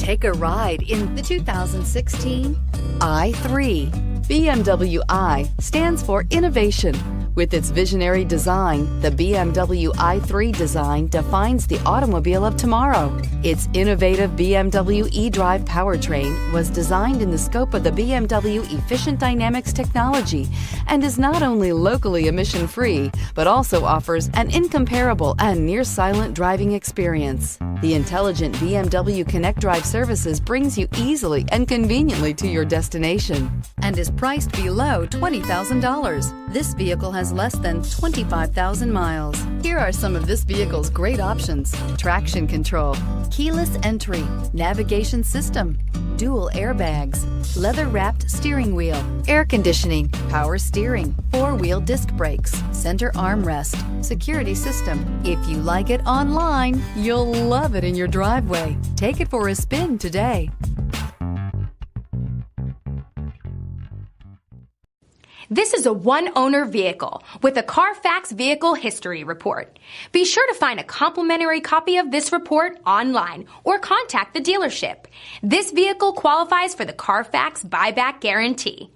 Take a ride in the 2016 i3. BMW i stands for innovation. With its visionary design, the BMW i3 design defines the automobile of tomorrow. Its innovative BMW eDrive powertrain was designed in the scope of the BMW Efficient Dynamics technology and is not only locally emission-free, but also offers an incomparable and near-silent driving experience. The intelligent BMW Connect Drive services brings you easily and conveniently to your destination and is priced below $20,000. This vehicle has less than 25,000 miles. Here are some of this vehicle's great options: traction control, keyless entry, navigation system, dual airbags, leather-wrapped steering wheel, air conditioning, power steering, four-wheel disc brakes, center armrest, security system. If you like it online, you'll love it in your driveway. Take it for a spin today. This is a one-owner vehicle with a Carfax Vehicle History Report. Be sure to find a complimentary copy of this report online or contact the dealership. This vehicle qualifies for the Carfax Buyback Guarantee.